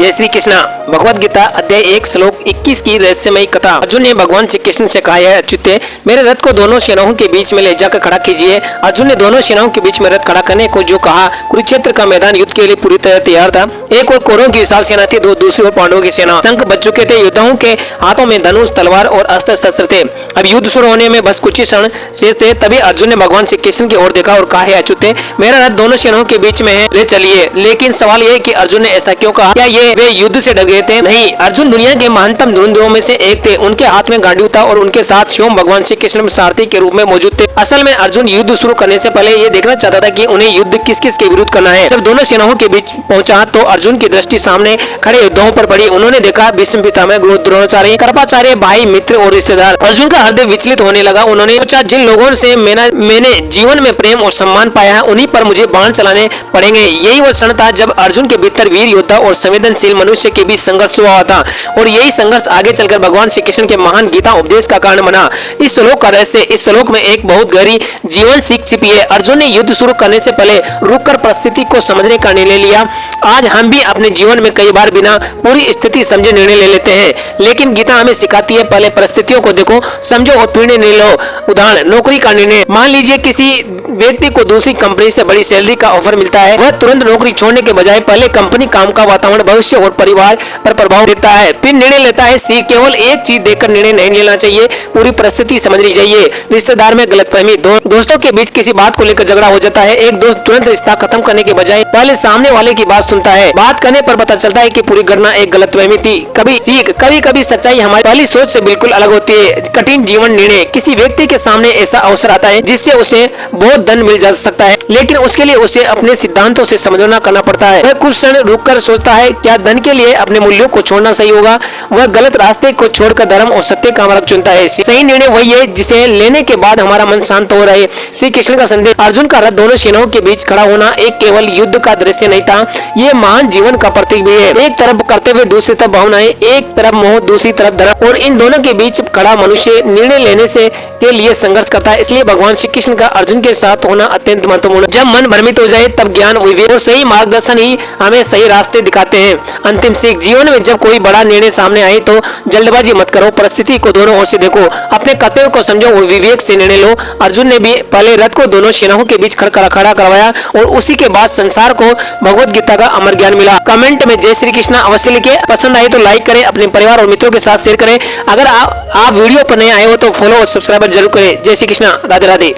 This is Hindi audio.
जय श्री कृष्णा। भगवद गीता अध्याय 1 श्लोक 21 की रहस्यमयी कथा। अर्जुन ने भगवान श्री कृष्ण से कहा, है अच्युते, मेरे रथ को दोनों सेनाओं के बीच में ले जाकर खड़ा कीजिए। अर्जुन ने दोनों सेनाओं के बीच में रथ खड़ा करने को जो कहा, कुरुक्षेत्र का मैदान युद्ध के लिए पूरी तरह तैयार था। एक और कौरवों की विशाल सेना थी, दूसरी ओर पांडवों की सेना। शंख बज चुके थे, योद्धाओं के हाथों में धनुष, तलवार और अस्त्र शस्त्र थे। अब युद्ध शुरू होने में बस कुछ ही क्षण शेष थे। तभी अर्जुन ने भगवान श्री कृष्ण की ओर देखा और कहा, है अच्युते, मेरा रथ दोनों सेनाओं के बीच में है, ले चलिए। लेकिन सवाल ये कि अर्जुन ने ऐसा क्यों कहा? क्या ये वे युद्ध से डर गए थे? नहीं, अर्जुन दुनिया के महानतम धुरंधरों में से एक थे। उनके हाथ में गांडीव था और उनके साथ स्वयं भगवान श्री कृष्ण सारथी के रूप में मौजूद थे। असल में अर्जुन युद्ध शुरू करने से पहले ये देखना चाहता था कि उन्हें युद्ध किस किस के विरुद्ध करना है। जब दोनों सेनाओं के बीच पहुंचा तो अर्जुन की दृष्टि सामने खड़े योद्धाओं पर पड़ी। उन्होंने देखा भीष्म पितामह, गुरु द्रोणाचार्य, कृपाचार्य, भाई, मित्र और रिश्तेदार। अर्जुन का हृदय विचलित होने लगा। उन्होंने सोचा, जिन लोगों से मैंने जीवन में प्रेम और सम्मान पाया है, उन्हीं पर मुझे बाण चलाने पड़ेंगे। यही वो क्षण था जब अर्जुन के भीतर वीर योद्धा और संवेदनशील मनुष्य के बीच संघर्ष हुआ था और यही संघर्ष आगे चलकर भगवान श्री कृष्ण के महान गीता उपदेश का कारण बना। इस श्लोक का रहस्य, इस श्लोक में एक बहुत गहरी जीवन सीख छिपी है। अर्जुन ने युद्ध शुरू करने से पहले रुककर परिस्थिति को समझने का निर्णय लिया। आज हम भी अपने जीवन में कई बार बिना पूरी स्थिति समझे निर्णय ले लेते हैं, लेकिन गीता हमें सिखाती है, पहले परिस्थितियों को देखो, समझो और फिर निर्णय लो। उदाहरण, नौकरी का निर्णय। मान लीजिए किसी व्यक्ति को दूसरी कंपनी से बड़ी सैलरी का ऑफर मिलता है। वह तुरंत नौकरी छोड़ने के बजाय पहले कंपनी, काम का वातावरण, भविष्य और परिवार पर प्रभाव देता है, फिर निर्णय लेता है। केवल एक चीज देखकर निर्णय नहीं लेना चाहिए, पूरी परिस्थिति समझनी चाहिए। रिश्तेदार में गलतफहमी, दोस्तों के बीच किसी बात को लेकर झगड़ा हो जाता है। एक दोस्त तुरंत रिश्ता खत्म करने के बजाय पहले सामने वाले की बात सुनता है। बात करने पर पता चलता है कि पूरी घटना एक गलतफहमी थी। कभी सच्चाई हमारी पहली सोच से बिल्कुल अलग होती है। कठिन जीवन निर्णय। किसी व्यक्ति के सामने ऐसा अवसर आता है जिससे उसे बहुत धन मिल जा सकता है, लेकिन उसके लिए उसे अपने सिद्धांतों से समझौता करना पड़ता है। वह कुछ क्षण रुककर सोचता है, क्या धन के लिए अपने मूल्यों को छोड़ना सही होगा? वह गलत रास्ते को छोड़कर धर्म और सत्य का मार्ग चुनता है। सही निर्णय वही है जिसे लेने के बाद हमारा मन शांत हो रहे। श्री कृष्ण का संदेश। अर्जुन का रथ दोनों सेनाओं के बीच खड़ा होना एक केवल युद्ध का दृश्य नहीं था, ये महान जीवन का प्रतीक भी है। एक तरफ कर्तव्य, दूसरी तरफ भावनाएं, एक तरफ मोह, दूसरी तरफ धर्म, और इन दोनों के बीच खड़ा मनुष्य निर्णय लेने से के लिए संघर्ष करता है। इसलिए भगवान श्री कृष्ण का अर्जुन के साथ होना अत्यंत महत्वपूर्ण। जब मन भ्रमित हो जाए तब ज्ञान, विवेक और सही मार्गदर्शन ही हमें सही रास्ते दिखाते हैं। अंतिम सीख, जीवन में जब कोई बड़ा निर्णय सामने आए तो जल्दबाजी मत करो, परिस्थिति को दोनों ओर से देखो, अपने कर्तव्य को समझो और विवेक से निर्णय लो। अर्जुन ने भी पहले रथ को दोनों सेनाओं के बीच खड़ा करवाया और उसी के बाद संसार को भगवद गीता का अमर ज्ञान मिला। कमेंट में जय श्री कृष्णा अवश्य लिखे। पसंद आए तो लाइक करें, अपने परिवार और मित्रों के साथ शेयर करें। अगर आप वीडियो पर नए आए हो तो फॉलो और सब्सक्राइब जरूर करें। जय श्री कृष्णा, राधे राधे।